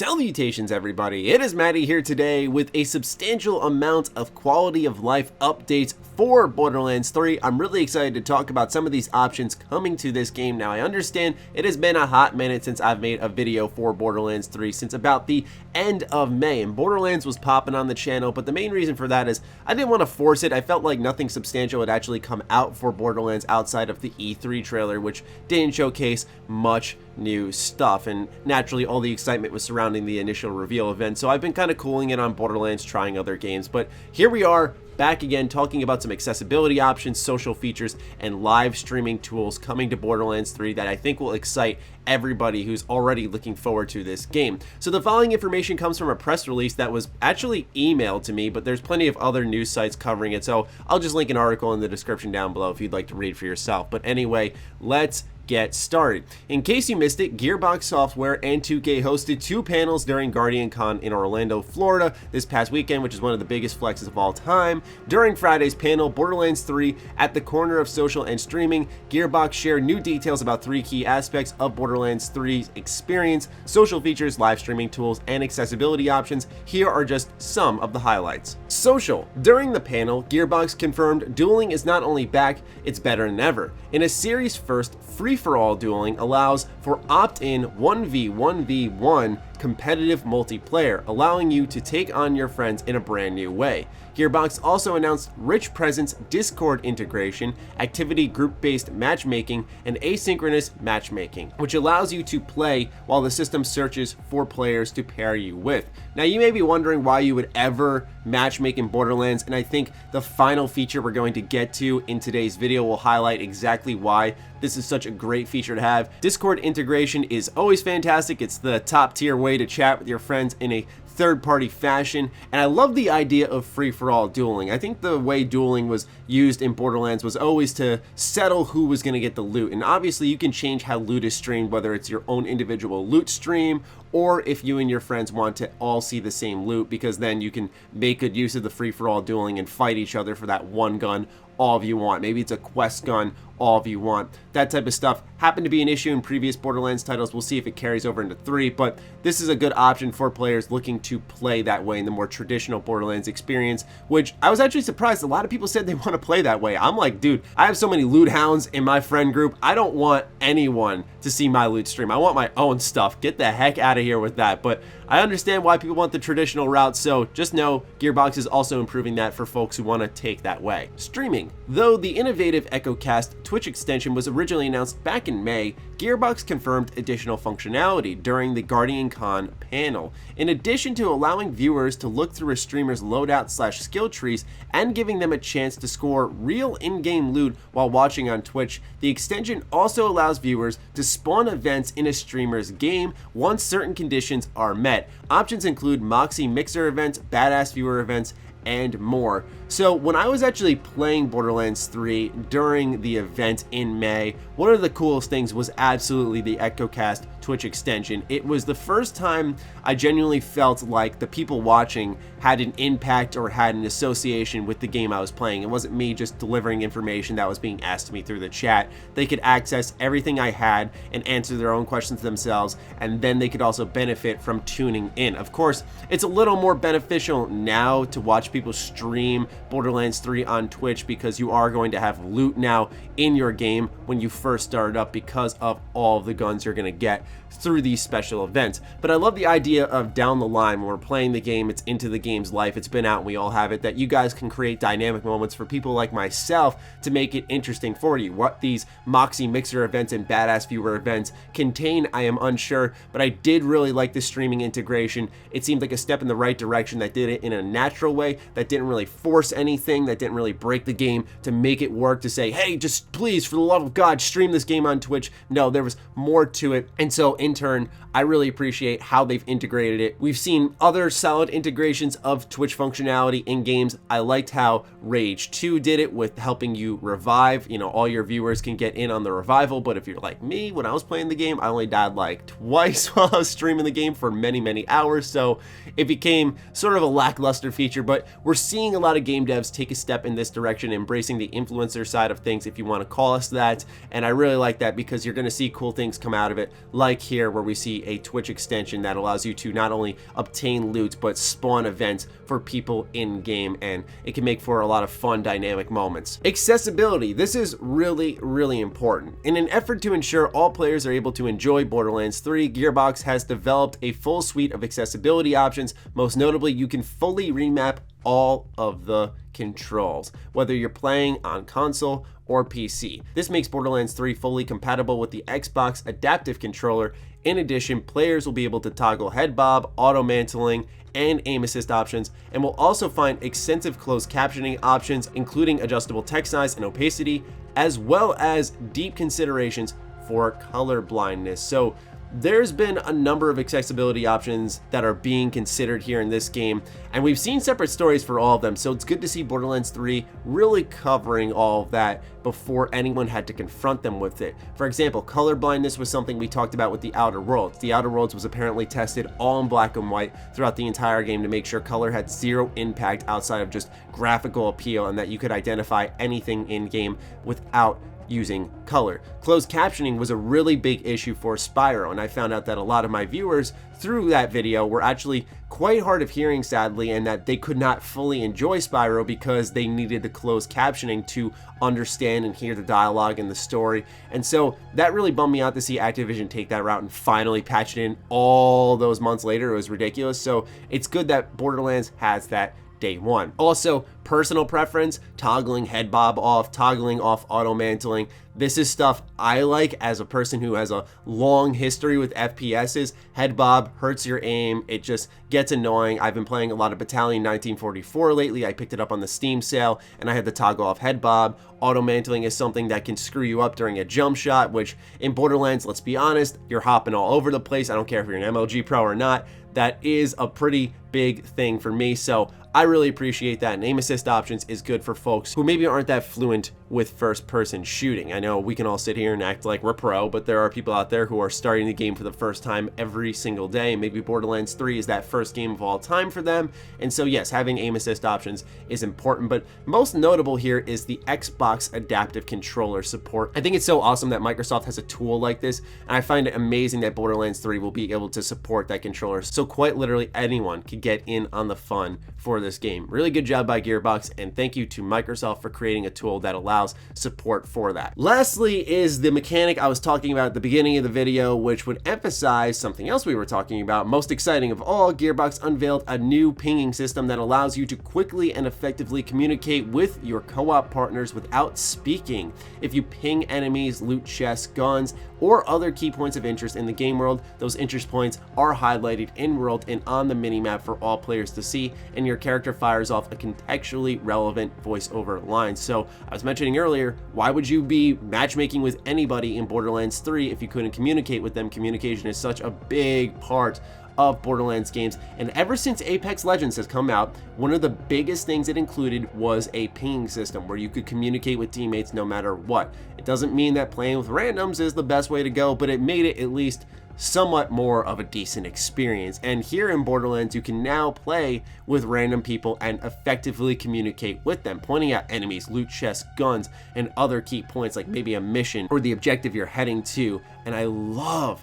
Salutations everybody, it is Matty here today with a substantial amount of quality of life updates for Borderlands 3. I'm really excited to talk about some of these options coming to this game. Now I understand it has been a hot minute since I've made a video for Borderlands 3, since about the end of May, and Borderlands was popping on the channel, but the main reason for that is I didn't want to force it. I felt like nothing substantial had actually come out for Borderlands outside of the E3 trailer, which didn't showcase much new stuff, and naturally all the excitement was surrounding the initial reveal event, so I've been kind of cooling it on Borderlands, trying other games, but here we are back again talking about some accessibility options, social features, and live streaming tools coming to Borderlands 3 that I think will excite everybody who's already looking forward to this game. So the following information comes from a press release that was actually emailed to me, but there's plenty of other news sites covering it, so I'll just link an article in the description down below if you'd like to read for yourself. But anyway, let's get started. In case you missed it, Gearbox Software and 2K hosted two panels during Guardian Con in Orlando, Florida this past weekend, which is one of the biggest flexes of all time. During Friday's panel, Borderlands 3 at the corner of social and streaming, Gearbox shared new details about three key aspects of Borderlands 3's experience: social features, live streaming tools, and accessibility options. Here are just some of the highlights. Social. During the panel, Gearbox confirmed dueling is not only back, it's better than ever. In a series first, free-for-all dueling allows for opt-in 1v1v1 competitive multiplayer, allowing you to take on your friends in a brand new way. Gearbox also announced Rich Presence Discord integration, activity group-based matchmaking, and asynchronous matchmaking, which allows you to play while the system searches for players to pair you with. Now you may be wondering why you would ever matchmake in Borderlands, and I think the final feature we're going to get to in today's video will highlight exactly why this is such a great feature to have. Discord integration is always fantastic. It's the top tier way to chat with your friends in a third-party fashion, and I love the idea of free-for-all dueling. I think the way dueling was used in Borderlands was always to settle who was going to get the loot, and obviously you can change how loot is streamed, whether it's your own individual loot stream or if you and your friends want to all see the same loot, because then you can make good use of the free-for-all dueling and fight each other for that one gun all of you want. Maybe it's a quest gun, all of you want. That type of stuff happened to be an issue in previous Borderlands titles. We'll see if it carries over into 3, but this is a good option for players looking to play that way in the more traditional Borderlands experience, which I was actually surprised. A lot of people said they want to play that way. I'm like, dude, I have so many loot hounds in my friend group. I don't want anyone to see my loot stream. I want my own stuff. Get the heck out of here with that. But I understand why people want the traditional route, so just know Gearbox is also improving that for folks who want to take that way. Streaming. Though the innovative EchoCast Twitch extension was originally announced back in May, Gearbox confirmed additional functionality during the Guardian Con panel. In addition to allowing viewers to look through a streamer's loadout/skill trees and giving them a chance to score real in-game loot while watching on Twitch, the extension also allows viewers to spawn events in a streamer's game once certain conditions are met. Options include Moxie Mixer events, Badass Viewer events, and more. So when I was actually playing Borderlands 3 during the event in May, one of the coolest things was absolutely the EchoCast Twitch extension. It was the first time I genuinely felt like the people watching had an impact or had an association with the game I was playing. It wasn't me just delivering information that was being asked to me through the chat. They could access everything I had and answer their own questions themselves, and then they could also benefit from tuning in. Of course, it's a little more beneficial now to watch people stream Borderlands 3 on Twitch, because you are going to have loot now in your game when you first start up because of all of the guns you're going to get through these special events. But I love the idea of down the line when we're playing the game, it's into the game's life, it's been out and we all have it, that you guys can create dynamic moments for people like myself to make it interesting for you. What these Moxie Mixer events and Badass Viewer events contain, I am unsure, but I did really like the streaming integration. It seemed like a step in the right direction that did it in a natural way, that didn't really force anything, that didn't really break the game to make it work, to say, hey, just please, for the love of God, stream this game on Twitch. No, there was more to it, and so in turn, I really appreciate how they've integrated it. We've seen other solid integrations of Twitch functionality in games. I liked how Rage 2 did it with helping you revive. You know, all your viewers can get in on the revival, but if you're like me, when I was playing the game, I only died like twice while I was streaming the game for many hours, so it became sort of a lackluster feature. But we're seeing a lot of game devs take a step in this direction, embracing the influencer side of things, if you want to call us that, and I really like that because you're going to see cool things come out of it, like here where we see a Twitch extension that allows you to not only obtain loot but spawn events for people in game, and it can make for a lot of fun dynamic moments. Accessibility. This is really important. In an effort to ensure all players are able to enjoy Borderlands 3, Gearbox has developed a full suite of accessibility options. Most notably, you can fully remap all of the controls, whether you're playing on console or PC. This makes Borderlands 3 fully compatible with the Xbox adaptive controller. In addition, players will be able to toggle head bob, auto mantling, and aim assist options, and will also find extensive closed captioning options, including adjustable text size and opacity, as well as deep considerations for color blindness. So there's been a number of accessibility options that are being considered here in this game, and we've seen separate stories for all of them, so it's good to see Borderlands 3 really covering all of that before anyone had to confront them with it. For example, color blindness was something we talked about with The Outer Worlds. The Outer Worlds was apparently tested all in black and white throughout the entire game to make sure color had zero impact outside of just graphical appeal, and that you could identify anything in game without using color. Closed captioning was a really big issue for Spyro, and I found out that a lot of my viewers through that video were actually quite hard of hearing, sadly, and that they could not fully enjoy Spyro because they needed the closed captioning to understand and hear the dialogue and the story. And so that really bummed me out to see Activision take that route and finally patch it in all those months later. It was ridiculous. So it's good that Borderlands has that day one. Also, personal preference, toggling head bob off, toggling off auto mantling. This is stuff I like as a person who has a long history with FPSs. Head bob hurts your aim. It just gets annoying. I've been playing a lot of Battalion 1944 lately. I picked it up on the Steam sale and I had to toggle off head bob. Auto mantling is something that can screw you up during a jump shot, which in Borderlands, let's be honest, you're hopping all over the place. I don't care if you're an MLG pro or not. That is a pretty big thing for me, so I really appreciate that. And aim assist options is good for folks who maybe aren't that fluent with first-person shooting. I know we can all sit here and act like we're pro, but there are people out there who are starting the game for the first time every single day, and maybe Borderlands 3 is that first game of all time for them. And so yes, having aim assist options is important, but most notable here is the Xbox adaptive controller support. I think it's so awesome that Microsoft has a tool like this, and I find it amazing that Borderlands 3 will be able to support that controller, so quite literally anyone could get in on the fun for this game. Really good job by Gearbox, and thank you to Microsoft for creating a tool that allows support for that. Lastly is the mechanic I was talking about at the beginning of the video, which would emphasize something else we were talking about. Most exciting of all, Gearbox unveiled a new pinging system that allows you to quickly and effectively communicate with your co-op partners without speaking. If you ping enemies, loot chests, guns, or other key points of interest in the game world, those interest points are highlighted in world and on the minimap for all players to see, and your character fires off a contextually relevant voiceover line. So I was mentioning earlier, why would you be matchmaking with anybody in Borderlands 3 if you couldn't communicate with them? Communication is such a big part of Borderlands games, and ever since Apex Legends has come out, one of the biggest things it included was a pinging system where you could communicate with teammates no matter what. It doesn't mean that playing with randoms is the best way to go, but it made it at least somewhat more of a decent experience. And here in Borderlands, you can now play with random people and effectively communicate with them, pointing out enemies, loot chests, guns, and other key points like maybe a mission or the objective you're heading to. And I love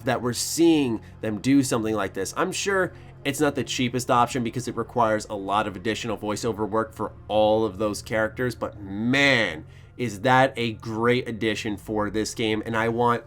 that we're seeing them do something like this. I'm sure it's not the cheapest option because it requires a lot of additional voiceover work for all of those characters, but man, is that a great addition for this game. And I want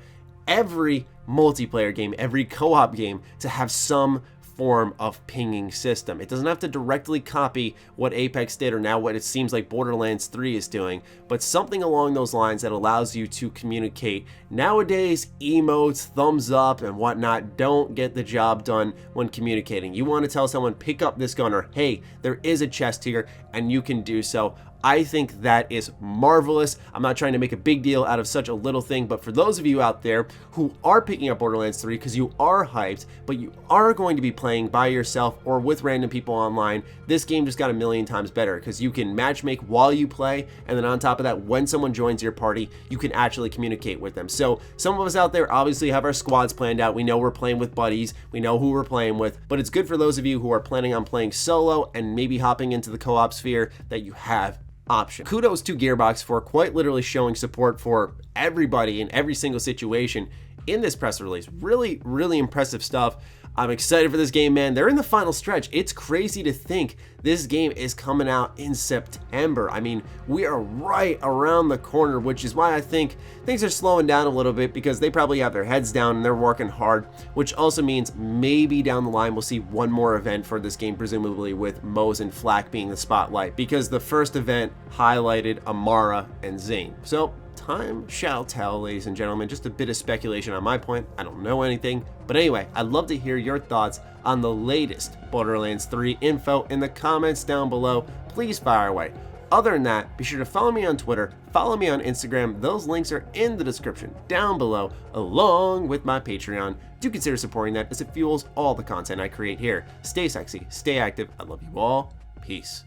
every multiplayer game, every co-op game to have some form of pinging system. It doesn't have to directly copy what Apex did or now what it seems like Borderlands 3 is doing, but something along those lines that allows you to communicate. Nowadays, emotes, thumbs up, and whatnot don't get the job done when communicating. You want to tell someone, pick up this gun, or hey, there is a chest here, and you can do so. I think that is marvelous. I'm not trying to make a big deal out of such a little thing, but for those of you out there who are picking up Borderlands 3 because you are hyped, but you are going to be playing by yourself or with random people online, this game just got a million times better because you can matchmake while you play, and then on top of that, when someone joins your party, you can actually communicate with them. So some of us out there obviously have our squads planned out. We know we're playing with buddies. We know who we're playing with, but it's good for those of you who are planning on playing solo and maybe hopping into the co-op sphere that you have option. Kudos to Gearbox for quite literally showing support for everybody in every single situation in this press release. Really, really impressive stuff. I'm excited for this game, man. They're in the final stretch. It's crazy to think this game is coming out in September. I mean, we are right around the corner, which is why I think things are slowing down a little bit, because they probably have their heads down and they're working hard, which also means maybe down the line we'll see one more event for this game, presumably with Moze and Flak being the spotlight, because the first event highlighted Amara and Zane. So time shall tell, ladies and gentlemen. Just a bit of speculation on my point. I don't know anything. But anyway, I'd love to hear your thoughts on the latest Borderlands 3 info in the comments down below. Please fire away. Other than that, be sure to follow me on Twitter, follow me on Instagram. Those links are in the description down below, along with my Patreon. Do consider supporting that, as it fuels all the content I create here. Stay sexy, stay active. I love you all. Peace.